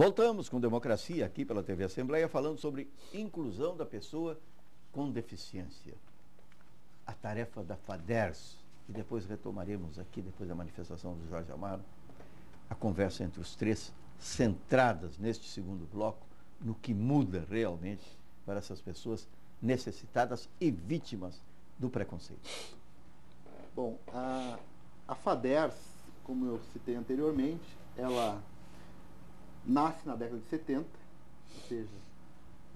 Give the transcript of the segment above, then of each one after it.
Voltamos com Democracia aqui pela TV Assembleia, falando sobre inclusão da pessoa com deficiência. A tarefa da FADERS, e depois retomaremos aqui, depois da manifestação do Jorge Amaro, a conversa entre os três, centradas neste segundo bloco, no que muda realmente para essas pessoas necessitadas e vítimas do preconceito. Bom, a FADERS, como eu citei anteriormente, ela nasce na década de 70, ou seja,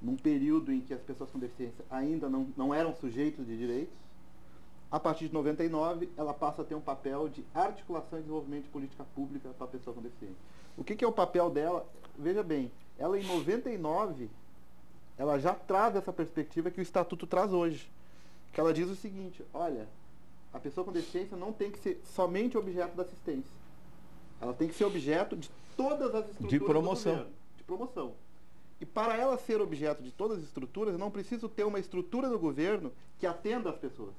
num período em que as pessoas com deficiência ainda não eram sujeitos de direitos. A partir de 99, ela passa a ter um papel de articulação e desenvolvimento de política pública para a pessoa com deficiência. O que é o papel dela? Veja bem, ela em 99, ela já traz essa perspectiva que o Estatuto traz hoje. Que ela diz o seguinte: olha, a pessoa com deficiência não tem que ser somente objeto da assistência. Ela tem que ser objeto de todas as estruturas de promoção. do governo, de promoção. E para ela ser objeto de todas as estruturas, eu não preciso ter uma estrutura do governo que atenda as pessoas,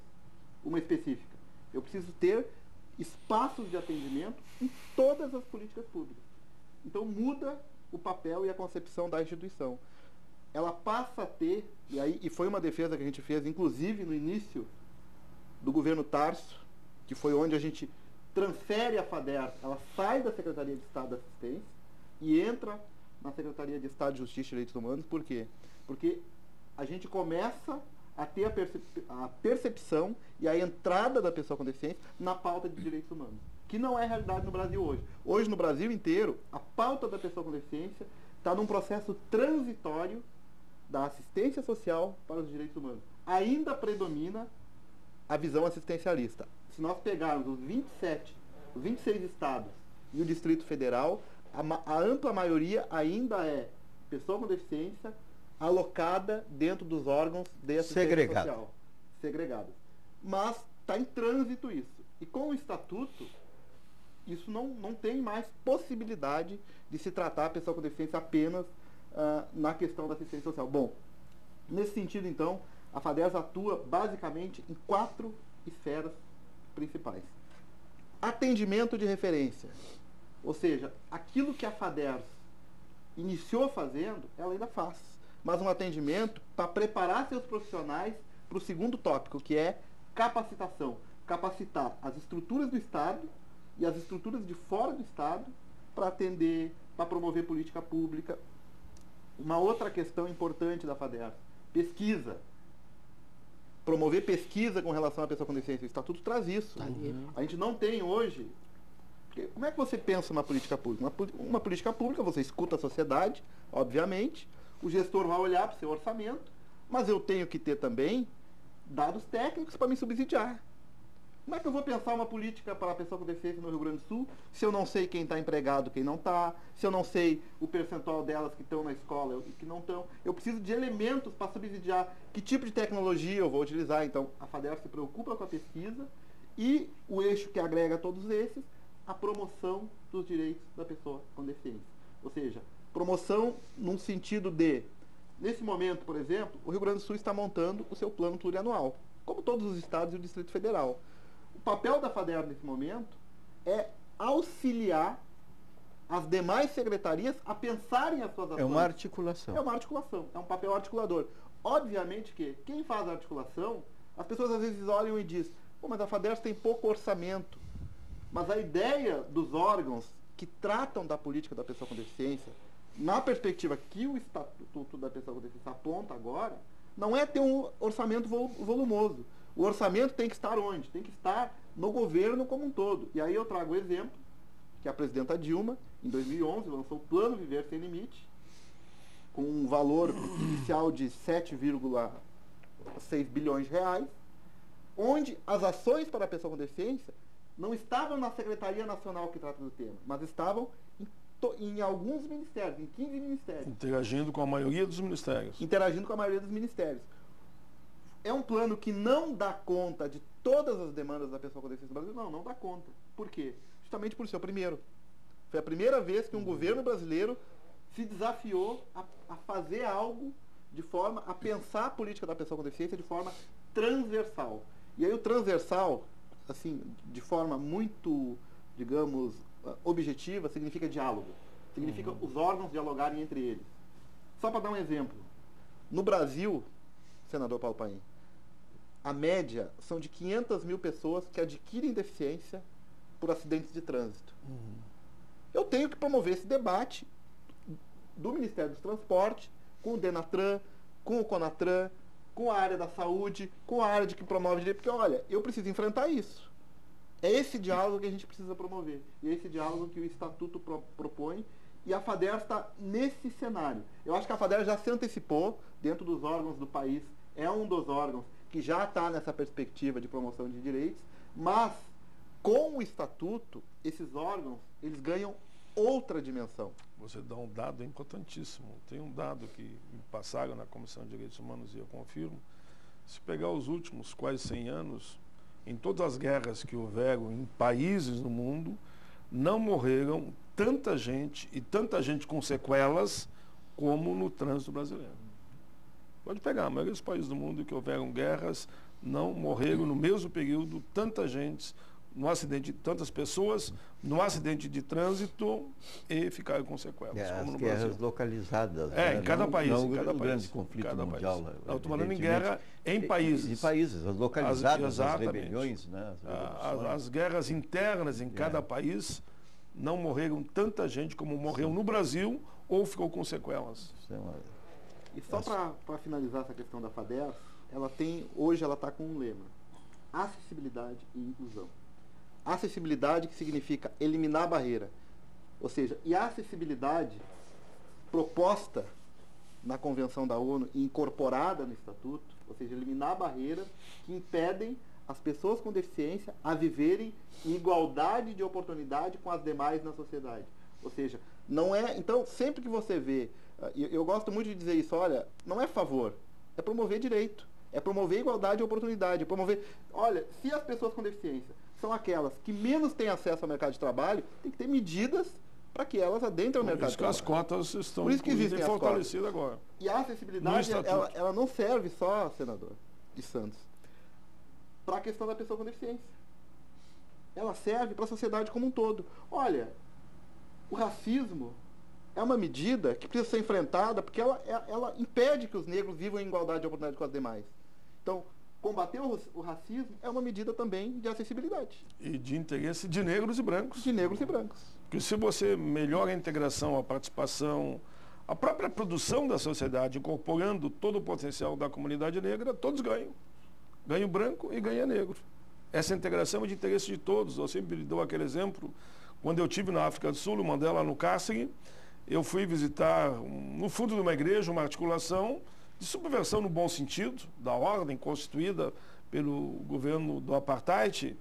uma específica. Eu preciso ter espaços de atendimento em todas as políticas públicas. Então muda o papel e a concepção da instituição. Ela passa a ter, e foi uma defesa que a gente fez, inclusive no início do governo Tarso, que foi onde a gente transfere a FADERS, ela sai da Secretaria de Estado da Assistência e entra na Secretaria de Estado de Justiça e Direitos Humanos. Por quê? Porque a gente começa a ter a percepção e a entrada da pessoa com deficiência na pauta de direitos humanos, que não é realidade no Brasil hoje. Hoje, no Brasil inteiro, a pauta da pessoa com deficiência está num processo transitório da assistência social para os direitos humanos. Ainda predomina a visão assistencialista. Se nós pegarmos os 26 estados e o Distrito Federal, a ampla maioria ainda é pessoa com deficiência alocada dentro dos órgãos de assistência social. Segregadas. Mas está em trânsito isso. E com o Estatuto, isso não tem mais possibilidade de se tratar a pessoa com deficiência apenas na questão da assistência social. Bom, nesse sentido, então, a FADERS atua basicamente em 4 esferas principais. Atendimento de referência. Ou seja, aquilo que a FADERS iniciou fazendo, ela ainda faz. Mas um atendimento para preparar seus profissionais para o segundo tópico, que é capacitação. Capacitar as estruturas do Estado e as estruturas de fora do Estado para atender, para promover política pública. Uma outra questão importante da FADERS, pesquisa. Promover pesquisa com relação à pessoa com deficiência. O Estatuto traz isso. A gente não tem hoje. Porque como é que você pensa uma política pública? Uma política pública, você escuta a sociedade, obviamente, o gestor vai olhar para o seu orçamento, mas eu tenho que ter também dados técnicos para me subsidiar. Como é que eu vou pensar uma política para a pessoa com deficiência no Rio Grande do Sul se eu não sei quem está empregado, quem não está, se eu não sei o percentual delas que estão na escola e que não estão? Eu preciso de elementos para subsidiar que tipo de tecnologia eu vou utilizar. Então, a FADERS se preocupa com a pesquisa e o eixo que agrega todos esses, a promoção dos direitos da pessoa com deficiência. Ou seja, promoção num sentido de, nesse momento, por exemplo, o Rio Grande do Sul está montando o seu plano plurianual, como todos os estados e o Distrito Federal. O papel da FADERS nesse momento é auxiliar as demais secretarias a pensarem as suas ações. É uma articulação. É uma articulação, é um papel articulador. Obviamente que quem faz a articulação, as pessoas às vezes olham e dizem: pô, mas a FADERS tem pouco orçamento. Mas a ideia dos órgãos que tratam da política da pessoa com deficiência, na perspectiva que o Estatuto da Pessoa com Deficiência aponta agora, não é ter um orçamento volumoso. O orçamento tem que estar onde? Tem que estar no governo como um todo. E aí eu trago o exemplo que a presidenta Dilma, em 2011, lançou o Plano Viver Sem Limite, com um valor inicial de 7,6 bilhões de reais, onde as ações para a pessoa com deficiência não estavam na Secretaria Nacional que trata do tema, mas estavam em alguns ministérios, em 15 ministérios. Interagindo com a maioria dos ministérios. Interagindo com a maioria dos ministérios. É um plano que não dá conta de todas as demandas da pessoa com deficiência no Brasil? Não dá conta. Por quê? Justamente por ser o primeiro. Foi a primeira vez que um governo brasileiro se desafiou a fazer algo de forma a pensar a política da pessoa com deficiência de forma transversal. E aí o transversal, assim, de forma muito, digamos, objetiva, significa diálogo. Significa os órgãos dialogarem entre eles. Só para dar um exemplo. No Brasil, senador Paulo Paim, a média são de 500 mil pessoas que adquirem deficiência por acidentes de trânsito. Eu tenho que promover esse debate do Ministério dos Transportes, com o Denatran, com o Conatran, com a área da saúde, com a área de que promove direito, porque, olha, eu preciso enfrentar isso. É esse diálogo que a gente precisa promover. E é esse diálogo que o Estatuto propõe, e a FADERS está nesse cenário. Eu acho que a FADERS já se antecipou dentro dos órgãos do país, é um dos órgãos que já está nessa perspectiva de promoção de direitos, mas com o Estatuto, esses órgãos, eles ganham outra dimensão. Você dá um dado importantíssimo. Tem um dado que me passaram na Comissão de Direitos Humanos e eu confirmo. Se pegar os últimos quase 100 anos, em todas as guerras que houveram em países no mundo, não morreram tanta gente e tanta gente com sequelas como no trânsito brasileiro. Pode pegar, a maioria dos países do mundo que houveram guerras não morreram no mesmo período tanta gente no acidente, tantas pessoas no acidente de trânsito e ficaram com sequelas. Como as no guerras Brasil. localizadas. Em cada país. Não em cada o país, grande conflito mundial. Não, estou falando em guerra em países. Em países, as localizadas, as exatamente. rebeliões. Né, as guerras internas em cada país não morreram tanta gente como morreu no Brasil ou ficou com sequelas. E só para finalizar essa questão da FADERS, hoje ela está com um lema: acessibilidade e inclusão. Acessibilidade, que significa eliminar a barreira. Ou seja, e a acessibilidade proposta na Convenção da ONU e incorporada no Estatuto, ou seja, eliminar barreiras que impedem as pessoas com deficiência a viverem em igualdade de oportunidade com as demais na sociedade. Ou seja, não é... Então, sempre que você vê... Eu gosto muito de dizer isso, olha, não é favor, é promover direito, é promover igualdade de oportunidade, é promover... Olha, se as pessoas com deficiência são aquelas que menos têm acesso ao mercado de trabalho, tem que ter medidas para que elas adentrem o mercado de trabalho. Por isso que as cotas estão Por isso que existem fortalecidas agora. E a acessibilidade, ela não serve só, senador de Santos, para a questão da pessoa com deficiência. Ela serve para a sociedade como um todo. Olha, o racismo é uma medida que precisa ser enfrentada porque ela impede que os negros vivam em igualdade de oportunidade com as demais. Então, combater o racismo é uma medida também de acessibilidade. E de interesse de negros e brancos. De negros e brancos. Porque se você melhora a integração, a participação, a própria produção da sociedade, incorporando todo o potencial da comunidade negra, todos ganham. Ganha o branco e ganha negro. Essa integração é de interesse de todos. Eu sempre dou aquele exemplo. Quando eu estive na África do Sul, o Mandela no cárcere, eu fui visitar, no fundo de uma igreja, uma articulação de subversão no bom sentido, da ordem constituída pelo governo do Apartheid,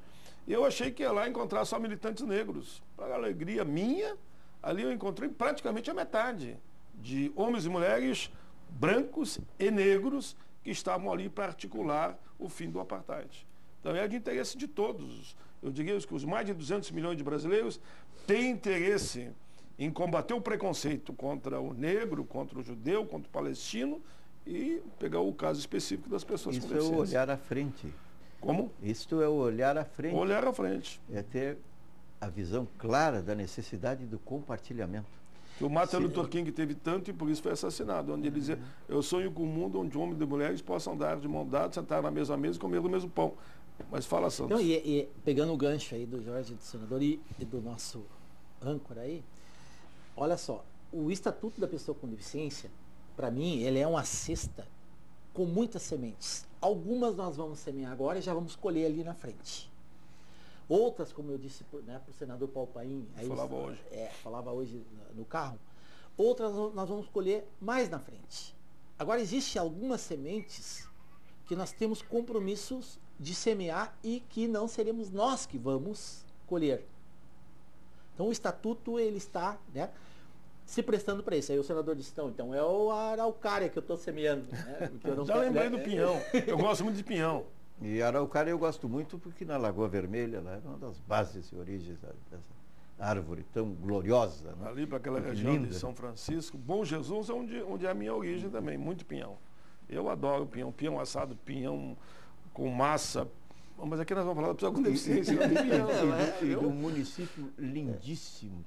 e eu achei que ia lá encontrar só militantes negros. Para a alegria minha, ali eu encontrei praticamente a metade de homens e mulheres brancos e negros que estavam ali para articular o fim do Apartheid. Então é de interesse de todos. Eu diria que os mais de 200 milhões de brasileiros têm interesse em combater o preconceito contra o negro, contra o judeu, contra o palestino, e pegar o caso específico das pessoas com deficiência. Isso é o olhar à frente. Como? Isto é o olhar à frente. Olhar à frente. É ter a visão clara da necessidade do compartilhamento. Que o Martin Luther King teve tanto e por isso foi assassinado, onde ele dizia: eu sonho com um mundo onde homens e mulheres possam andar de mão dada, sentar na mesma mesa e comer o mesmo pão. Mas fala, Santos. Não, e pegando o gancho aí do Jorge, do senador e do nosso âncora aí, olha só, o Estatuto da Pessoa com Deficiência, para mim, ele é uma cesta com muitas sementes. Algumas nós vamos semear agora e já vamos colher ali na frente. Outras, como eu disse para o senador Paulo Paim, falava hoje no carro, outras nós vamos colher mais na frente. Agora, existem algumas sementes que nós temos compromissos de semear e que não seremos nós que vamos colher. Então, o Estatuto, ele está, né, se prestando para isso. Aí o senador disse: então é o araucária que eu estou semeando. Né? Porque eu não já lembrei do pinhão. Eu gosto muito de pinhão. E araucária eu gosto muito porque na Lagoa Vermelha, lá era uma das bases e origens dessa árvore tão gloriosa. Né? Ali para aquela região linda. De São Francisco. Bom Jesus é onde é a minha origem também, muito pinhão. Eu adoro pinhão, pinhão assado, pinhão com massa. Mas aqui nós vamos falar da pessoa com deficiência. E de um município lindíssimo,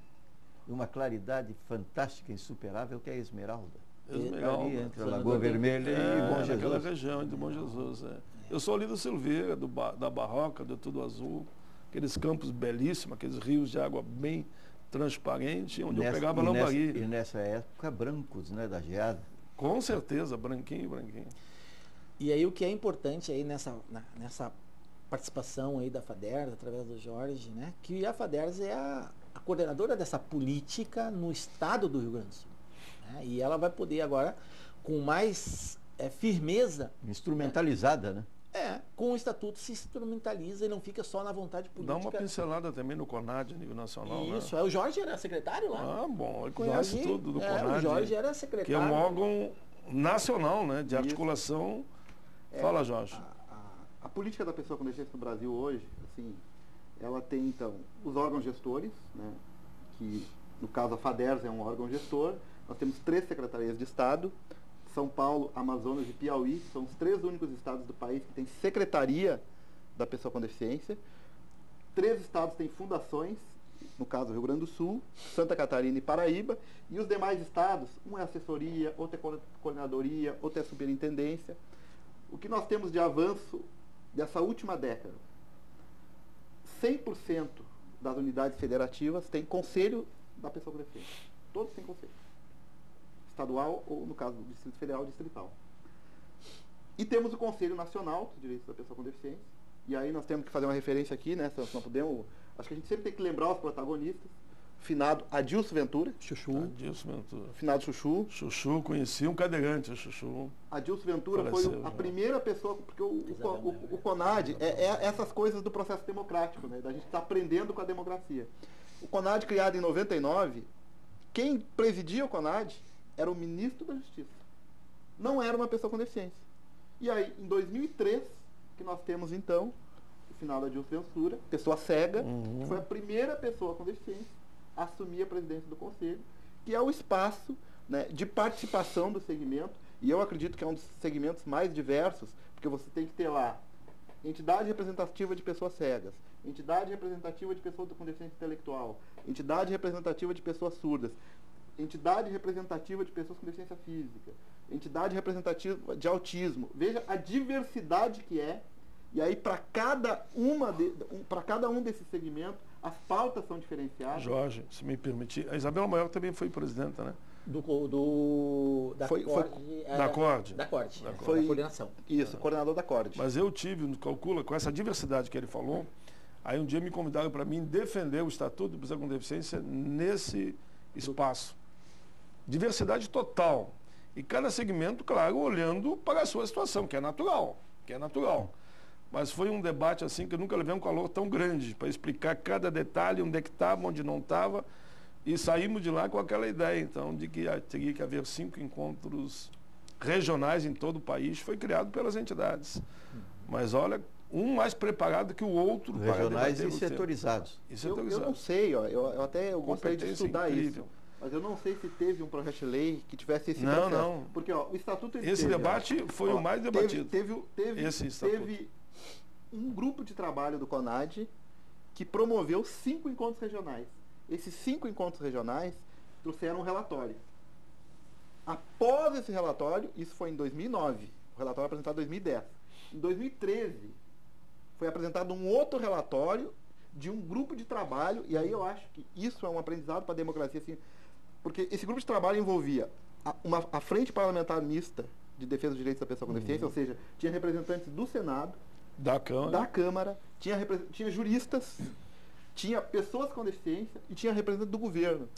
e uma claridade fantástica, insuperável, que é a Esmeralda. Esmeralda. Ali entre a Lagoa Vermelha e Bom Jesus. Naquela região de Bom Jesus. Eu sou ali do Silveira, da Barroca, do Tudo Azul, aqueles campos belíssimos, aqueles rios de água bem transparente, onde eu pegava lambari. E nessa época, brancos, né, da geada. Com certeza, branquinho. E aí o que é importante aí nessa participação aí da FADERS, através do Jorge, né, que a FADERS é a coordenadora dessa política no estado do Rio Grande do Sul. Né, e ela vai poder agora, com mais firmeza... Instrumentalizada, né? Com o estatuto se instrumentaliza e não fica só na vontade política. Dá uma pincelada também no CONAD a nível nacional. Isso, né? O Jorge era secretário lá. Ah, bom, ele conhece Jorge, tudo do CONAD. O Jorge era secretário. Que é um órgão nacional, né, de articulação. Fala, Jorge. A política da pessoa com deficiência no Brasil hoje, assim, ela tem, então, os órgãos gestores, né, que, no caso, a FADERS é um órgão gestor. Nós temos 3 secretarias de Estado, São Paulo, Amazonas e Piauí, são os 3 únicos estados do país que têm secretaria da pessoa com deficiência. 3 estados têm fundações, no caso Rio Grande do Sul, Santa Catarina e Paraíba, e os demais estados, um é assessoria, outro é coordenadoria, outro é superintendência. O que nós temos de avanço dessa última década? 100% das unidades federativas têm conselho da pessoa com deficiência. Todos têm conselho. Estadual ou, no caso do Distrito Federal, distrital. E temos o Conselho Nacional dos Direitos da Pessoa com Deficiência. E aí nós temos que fazer uma referência aqui, né? Se não podemos, acho que a gente sempre tem que lembrar os protagonistas. Finado Adilson Ventura. Chuchu. Adilson Ventura. Finado Chuchu. Chuchu, conheci um cadeirante, o Chuchu. Adilson Ventura Faleceu, foi a já. primeira pessoa, porque o CONAD é essas coisas do processo democrático, né? Da gente estar aprendendo com a democracia. O CONAD, criado em 99, quem presidia o CONAD era o ministro da Justiça. Não era uma pessoa com deficiência. E aí, em 2003, que nós temos, então, o final da Adilson Ventura, pessoa cega, que foi a primeira pessoa com deficiência a assumir a presidência do Conselho, que é o espaço, né, de participação do segmento, e eu acredito que é um dos segmentos mais diversos, porque você tem que ter lá entidade representativa de pessoas cegas, entidade representativa de pessoas com deficiência intelectual, entidade representativa de pessoas surdas, entidade representativa de pessoas com deficiência física, entidade representativa de autismo. Veja a diversidade que é, e aí para cada um desses segmentos, as pautas são diferenciadas. Jorge, se me permitir, a Isabela Maior também foi presidenta, né? Da CORD. Da CORD. Foi da coordenação. Isso, coordenador da CORD. Mas eu tive, calcula, com essa diversidade que ele falou, aí um dia me convidaram para mim defender o Estatuto do Pessoa com Deficiência nesse espaço. Diversidade total. E cada segmento, claro, olhando para a sua situação, que é natural. Mas foi um debate assim que eu nunca levei um calor tão grande para explicar cada detalhe, onde é que estava, onde não estava. E saímos de lá com aquela ideia, então, de que teria que haver 5 encontros regionais em todo o país. Foi criado pelas entidades. Mas olha, um mais preparado que o outro. Regionais e setorizados. Eu não sei, ó, eu gostaria de estudar incrível. isso. Mas eu não sei se teve um projeto de lei que tivesse esse processo. Não. Porque o Estatuto... Esse debate foi o mais debatido. Teve um grupo de trabalho do CONAD que promoveu 5 encontros regionais. Esses 5 encontros regionais trouxeram um relatório. Após esse relatório, isso foi em 2009, o relatório apresentado em 2010. Em 2013, foi apresentado um outro relatório de um grupo de trabalho, e aí eu acho que isso é um aprendizado para a democracia, assim, porque esse grupo de trabalho envolvia a Frente Parlamentar Mista de Defesa dos Direitos da Pessoa com Deficiência, ou seja, tinha representantes do Senado, da Câmara, tinha juristas, tinha pessoas com deficiência e tinha representante do governo.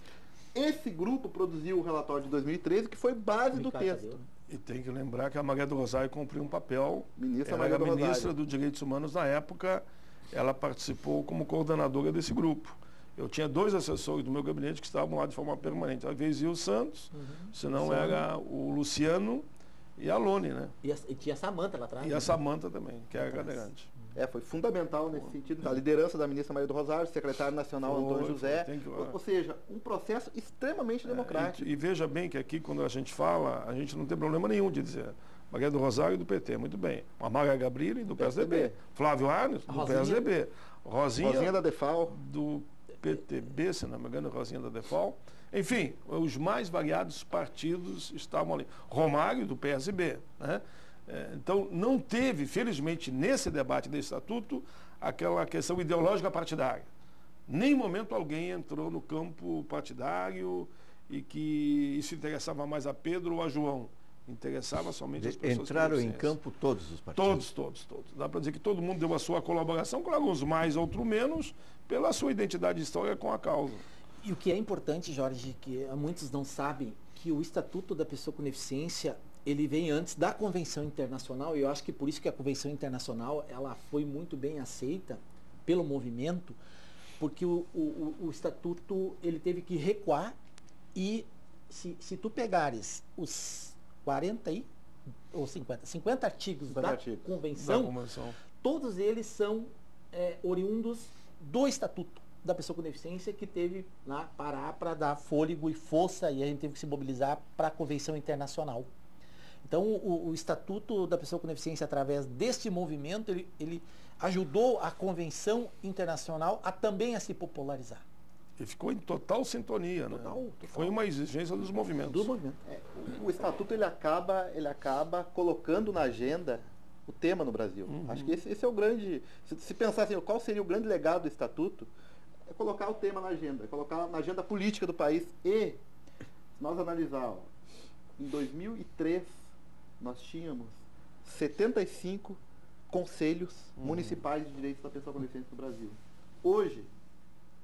Esse grupo produziu o relatório de 2013, que foi base do texto. E tem que lembrar que a Maria do Rosário cumpriu um papel. Ela era ministra dos Direitos Humanos na época, ela participou como coordenadora desse grupo. Eu tinha 2 assessores do meu gabinete que estavam lá de forma permanente. Às vezes ia o Santos, senão era o Luciano e a Lone, né? E tinha a Samanta lá atrás. E a Samanta também, que era cadeirante. Foi fundamental nesse sentido. A liderança da ministra Maria do Rosário, secretário nacional Antônio José. Ou seja, um processo extremamente democrático. E veja bem que aqui, quando a gente fala, a gente não tem problema nenhum de dizer Maria do Rosário do PT, muito bem. A Maria Gabrilli do PSDB. Flávio Arnes do PSDB. Rosinha da DEFAL. PTB, se não me engano, Rosinha da Defol. Enfim, os mais variados partidos estavam ali. Romário, do PSB, né? Então, não teve, felizmente, nesse debate desse estatuto, aquela questão ideológica partidária. Nem em momento alguém entrou no campo partidário e que isso interessava mais a Pedro ou a João. Interessava somente as pessoas. Entraram em campo todos os partidos? Todos. Dá para dizer que todo mundo deu a sua colaboração, claro, uns mais, outros menos, pela sua identidade histórica com a causa. E o que é importante, Jorge, que muitos não sabem, que o Estatuto da Pessoa com Deficiência, ele vem antes da Convenção Internacional, e eu acho que por isso que a Convenção Internacional ela foi muito bem aceita pelo movimento, porque o Estatuto ele teve que recuar e se tu pegares os 40 ou 50 artigos da Convenção, todos eles são oriundos do Estatuto da Pessoa com Deficiência, que teve lá parar para dar fôlego e força, e a gente teve que se mobilizar para a Convenção Internacional. Então, o Estatuto da Pessoa com Deficiência, através deste movimento, ele ajudou a Convenção Internacional a também a se popularizar. E ficou em total sintonia, né? Total. Foi uma exigência dos movimentos. Do movimento. O Estatuto ele acaba colocando na agenda o tema no Brasil. Acho que esse é o grande... Se pensar assim, qual seria o grande legado do Estatuto, é colocar o tema na agenda, colocar na agenda política do país. E, se nós analisarmos, em 2003, nós tínhamos 75 conselhos municipais de direitos da pessoa com deficiência no Brasil. Hoje,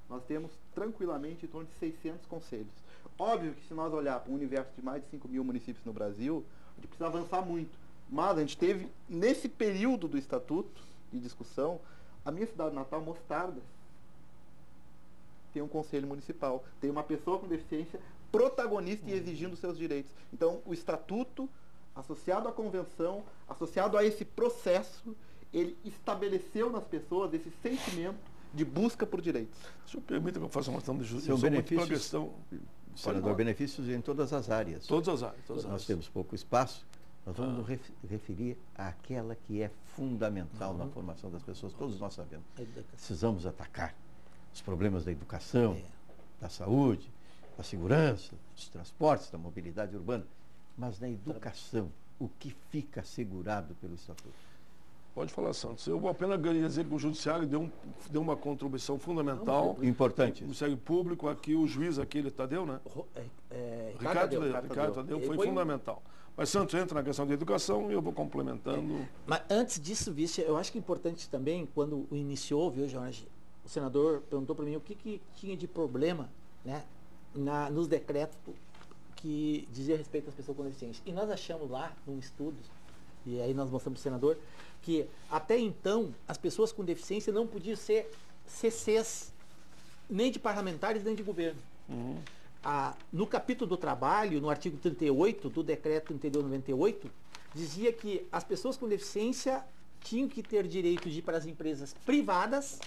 nós temos tranquilamente em torno de 600 conselhos. Óbvio que se nós olhar para um universo de mais de 5 mil municípios no Brasil, a gente precisa avançar muito. Mas a gente teve, nesse período do Estatuto de discussão, a minha cidade natal, Mostardas, tem um conselho municipal, tem uma pessoa com deficiência protagonista e exigindo seus direitos. Então, o Estatuto, associado à Convenção, associado a esse processo, ele estabeleceu nas pessoas esse sentimento de busca por direitos. Se eu permita que eu faça uma questão de justiça, São eu sou muito benefícios, pela questão... senador, benefícios em todas as áreas. Todas as áreas. Todas as Nós áreas. temos pouco espaço, nós vamos nos referir àquela que é fundamental na formação das pessoas, todos nós sabemos. Precisamos atacar os problemas da educação, da saúde, da segurança, dos transportes, da mobilidade urbana, mas na educação, o que fica assegurado pelo Estatuto? Pode falar, Santos. Eu vou apenas dizer que o Judiciário deu uma contribuição fundamental. Importante. O Ministério Público, aqui, o juiz aqui, ele Tadeu, né? Ricardo Tadeu foi fundamental. Mas Santos entra na questão da educação e eu vou complementando. Mas antes disso, vice, eu acho que é importante também, quando iniciou, viu, Jorge, o senador perguntou para mim o que tinha de problema, né, nos decretos que dizia respeito às pessoas com deficiência. E nós achamos lá, num estudo, e aí nós mostramos para o senador, que até então as pessoas com deficiência não podiam ser CCs, nem de parlamentares, nem de governo. No capítulo do trabalho, no artigo 38 do decreto 3298, dizia que as pessoas com deficiência tinham que ter direito de ir para as empresas privadas,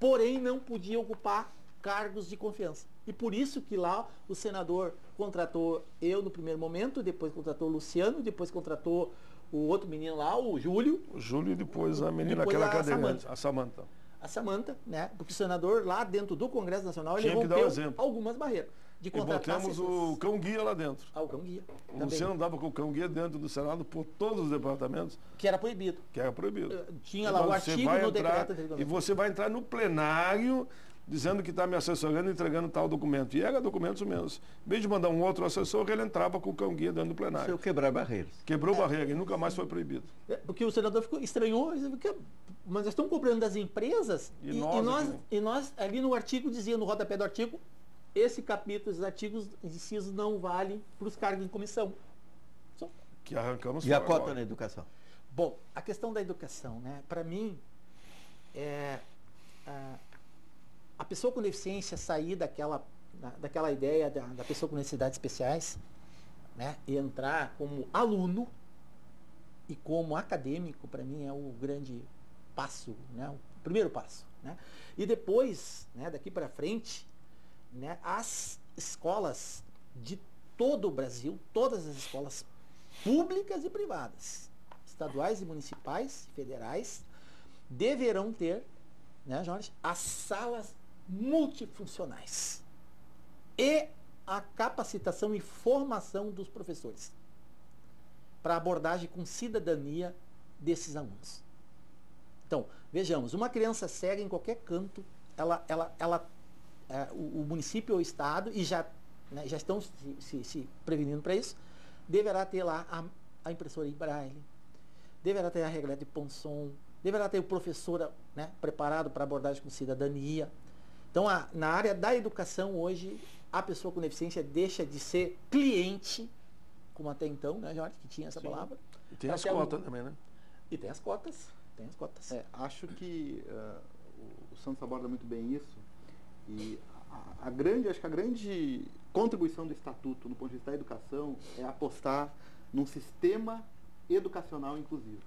porém não podiam ocupar cargos de confiança. E por isso que lá o senador contratou eu no primeiro momento, depois contratou o Luciano, depois contratou o outro menino lá, o Júlio. O Júlio e depois a menina, depois aquela a cadeirante, a Samanta. A Samanta, né? Porque o senador lá dentro do Congresso Nacional, ele Tinha que dar o rompeu exemplo. algumas barreiras. De E contratar botamos assessores. o cão-guia lá dentro. O cão-guia. O Luciano andava com o cão-guia dentro do Senado por todos os departamentos, Que era proibido. que era proibido. Tinha lá o Você artigo vai no entrar, decreto. e você vai entrar no plenário dizendo que está me assessorando e entregando tal documento. E era documentos meus. Em vez de mandar um outro assessor, ele entrava com o cão-guia dentro do Se plenário. eu quebrar barreiras. Quebrou barreira e nunca mais foi proibido. Porque o senador estranhou, mas nós estamos cobrando das empresas E nós ali no artigo dizia, no rodapé do artigo, esse capítulo, os artigos incisos não valem para os cargos em comissão. Que arrancamos E a fora cota agora. na educação? Bom, a questão da educação, né? Para mim, a pessoa com deficiência sair daquela ideia da pessoa com necessidades especiais, né? E entrar como aluno e como acadêmico, para mim é o grande passo, né? O primeiro passo, né? E depois, né, daqui para frente, né, as escolas de todo o Brasil, todas as escolas públicas e privadas, estaduais e municipais, federais, deverão ter, né, Jorge, as salas multifuncionais e a capacitação e formação dos professores para abordagem com cidadania desses alunos. Então, vejamos, uma criança cega em qualquer canto, o município ou o estado, e já estão se prevenindo para isso, deverá ter lá a impressora em braille, deverá ter a regra de Ponson, deverá ter o professor, né, preparado para abordagem com cidadania. Então, na área da educação hoje, a pessoa com deficiência deixa de ser cliente, como até então, né, Jorge, que tinha essa Sim. palavra. E tem as cotas também, né? E tem as cotas. Tem as cotas. Acho que o Santos aborda muito bem isso. E acho que a grande contribuição do Estatuto no ponto de vista da educação é apostar num sistema educacional inclusivo.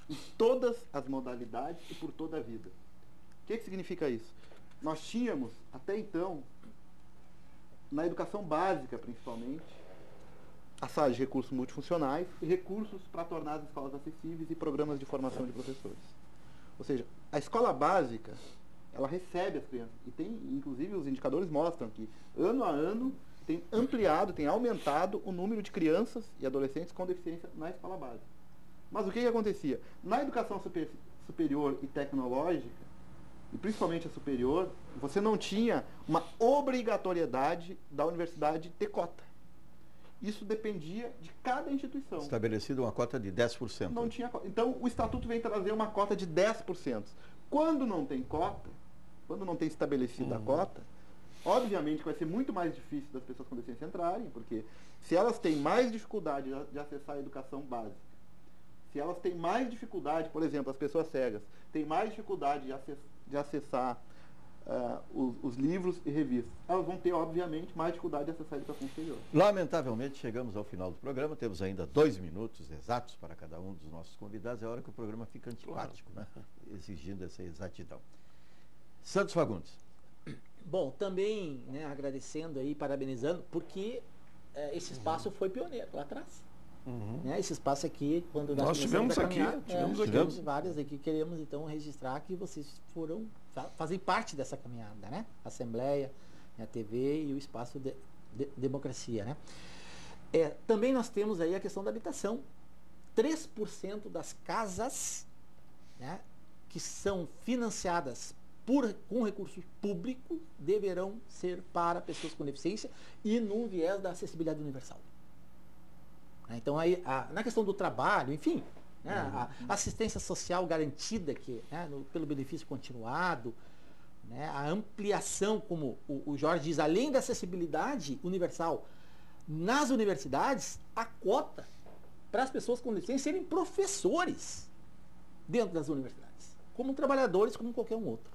Em todas as modalidades e por toda a vida. O que significa isso? Nós tínhamos, até então, na educação básica principalmente, a sala de recursos multifuncionais e recursos para tornar as escolas acessíveis e programas de formação de professores. Ou seja, a escola básica, ela recebe as crianças. E tem, inclusive, os indicadores mostram que, ano a ano, tem ampliado, tem aumentado o número de crianças e adolescentes com deficiência na escola básica. Mas o que acontecia? Na educação superior e tecnológica, e principalmente a superior, você não tinha uma obrigatoriedade da universidade ter cota. Isso dependia de cada instituição. Estabelecida uma cota de 10%. Não tinha cota. Então, o Estatuto vem trazer uma cota de 10%. Quando não tem cota, quando não tem estabelecida a cota, obviamente que vai ser muito mais difícil das pessoas com deficiência entrarem, porque se elas têm mais dificuldade de acessar a educação básica, se elas têm mais dificuldade, por exemplo, as pessoas cegas, têm mais dificuldade de acessar os livros e revistas, elas vão ter, obviamente, mais dificuldade de acessar a educação superior. Lamentavelmente, chegamos ao final do programa. Temos ainda 2 minutos exatos para cada um dos nossos convidados. É a hora que o programa fica antipático, né? Exigindo essa exatidão. Santos Fagundes. Bom, também, né, agradecendo aí, parabenizando, porque esse espaço foi pioneiro lá atrás. Né? Esse espaço aqui, quando nós tivemos aqui, tivemos várias aqui, queremos então registrar que vocês fazem parte dessa caminhada, né? A Assembleia, a TV e o espaço de democracia, né? Também nós temos aí a questão da habitação. 3% das casas, né, que são financiadas com recursos públicos deverão ser para pessoas com deficiência e num viés da acessibilidade universal. Então, aí, na questão do trabalho, enfim, né, a assistência social garantida né, pelo benefício continuado, né, a ampliação, como o Jorge diz, além da acessibilidade universal, nas universidades, a cota para as pessoas com deficiência serem professores dentro das universidades, como trabalhadores, como qualquer um outro.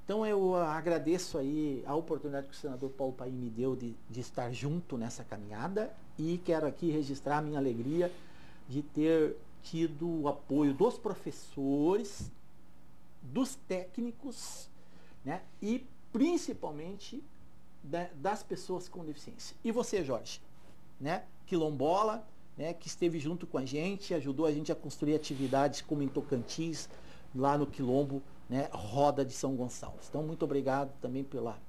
Então eu agradeço aí a oportunidade que o senador Paulo Paim me deu de estar junto nessa caminhada e quero aqui registrar a minha alegria de ter tido o apoio dos professores, dos técnicos, né, e principalmente das pessoas com deficiência. E você, Jorge, né, quilombola, né, que esteve junto com a gente, ajudou a gente a construir atividades como em Tocantins, lá no Quilombo, né, Roda de São Gonçalo. Então, muito obrigado também pela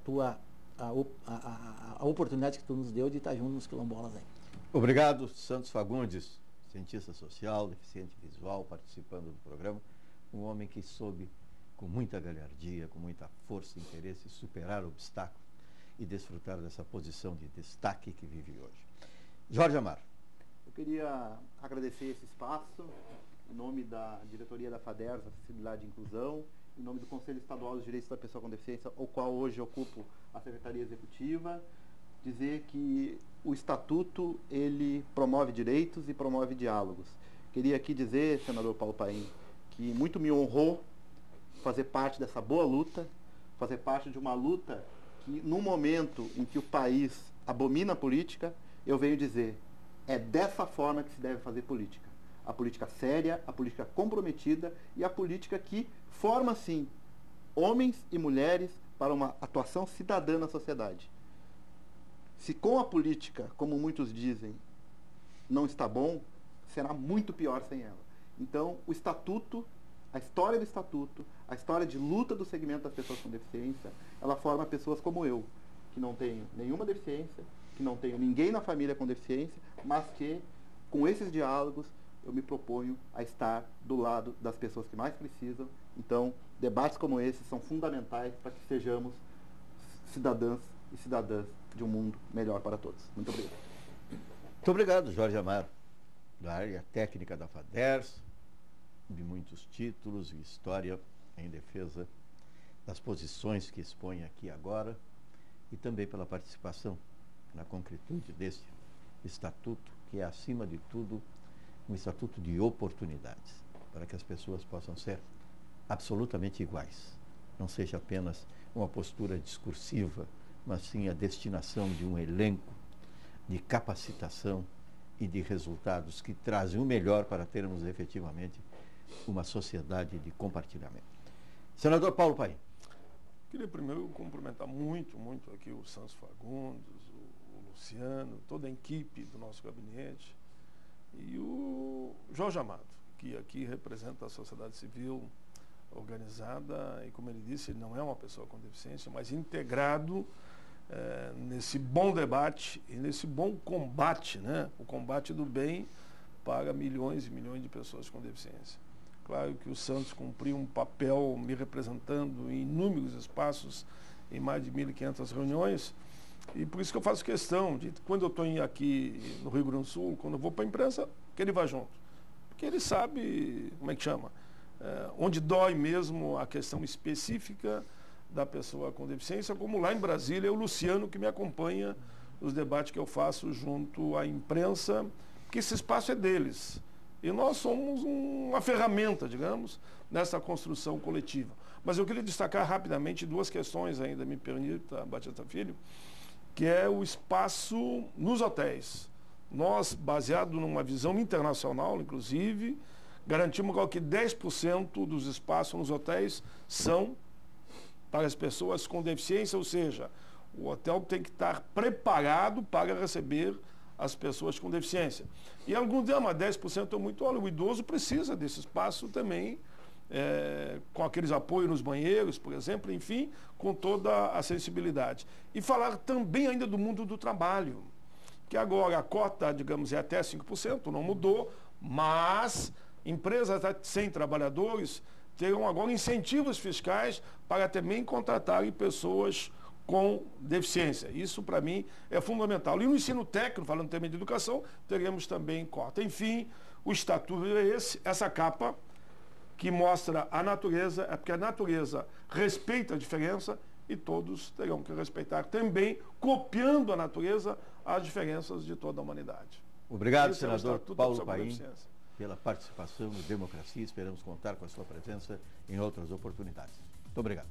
tua a oportunidade que tu nos deu de estar junto nos quilombolas aí. Obrigado, Santos Fagundes, cientista social, deficiente visual, participando do programa. Um homem que soube, com muita galhardia, com muita força e interesse, superar obstáculos e desfrutar dessa posição de destaque que vive hoje. Jorge Amaro. Eu queria agradecer esse espaço, em nome da diretoria da FADERS, Acessibilidade e Inclusão, em nome do Conselho Estadual dos Direitos da Pessoa com Deficiência, o qual hoje ocupo a Secretaria Executiva, dizer que o Estatuto, ele promove direitos e promove diálogos. Queria aqui dizer, senador Paulo Paim, que muito me honrou fazer parte dessa boa luta, fazer parte de uma luta que, no momento em que o país abomina a política, eu venho dizer, é dessa forma que se deve fazer política. A política séria, a política comprometida e a política que forma, sim, homens e mulheres para uma atuação cidadã na sociedade. Se com a política, como muitos dizem, não está bom, será muito pior sem ela. Então, o Estatuto a história do Estatuto, a história de luta do segmento das pessoas com deficiência, ela forma pessoas como eu, que não tenho nenhuma deficiência, que não tenho ninguém na família com deficiência, mas que, com esses diálogos, eu me proponho a estar do lado das pessoas que mais precisam. Então, debates como esses são fundamentais para que sejamos cidadãs e cidadãs de um mundo melhor para todos. Muito obrigado. Muito obrigado, Jorge Amaro, da área técnica da FADERS, de muitos títulos e história em defesa das posições que expõe aqui agora e também pela participação na concretude desse estatuto, que é, acima de tudo, um estatuto de oportunidades, para que as pessoas possam ser absolutamente iguais. Não seja apenas uma postura discursiva, mas sim a destinação de um elenco de capacitação e de resultados que trazem o melhor para termos efetivamente uma sociedade de compartilhamento. Senador Paulo Paim. Queria primeiro cumprimentar muito aqui o Santos Fagundes, o Luciano, toda a equipe do nosso gabinete e o Jorge Amado, que aqui representa a sociedade civil organizada e, como ele disse, ele não é uma pessoa com deficiência, mas integrado nesse bom debate e nesse bom combate, né? O combate do bem para milhões e milhões de pessoas com deficiência. Claro que o Santos cumpriu um papel me representando em inúmeros espaços, em mais de 1.500 reuniões, e por isso que eu faço questão de, quando eu estou aqui no Rio Grande do Sul, quando eu vou para a imprensa, que ele vá junto. Porque ele sabe, como é que chama, onde dói mesmo a questão específica da pessoa com deficiência, como lá em Brasília é o Luciano que me acompanha nos debates que eu faço junto à imprensa, que esse espaço é deles. E nós somos uma ferramenta, digamos, nessa construção coletiva. Mas eu queria destacar rapidamente duas questões ainda, me permita, Batista Filho, que é o espaço nos hotéis. Nós, baseado numa visão internacional, inclusive, garantimos que 10% dos espaços nos hotéis são para as pessoas com deficiência, ou seja, o hotel tem que estar preparado para receber as pessoas com deficiência. E alguns dizem, mas 10% é muito, olha, o idoso precisa desse espaço também, com aqueles apoios nos banheiros, por exemplo, enfim, com toda a sensibilidade. E falar também ainda do mundo do trabalho, que agora a cota, digamos, é até 5%, não mudou, mas empresas sem trabalhadores terão agora incentivos fiscais para também contratarem pessoas com deficiência. Isso, para mim, é fundamental. E no ensino técnico, falando também de educação, teremos também cota. Enfim, o estatuto é esse, essa capa que mostra a natureza, é porque a natureza respeita a diferença e todos terão que respeitar também, copiando a natureza, as diferenças de toda a humanidade. Obrigado, senador Paulo Paim, pela participação no Democracia. Esperamos contar com a sua presença em outras oportunidades. Muito obrigado.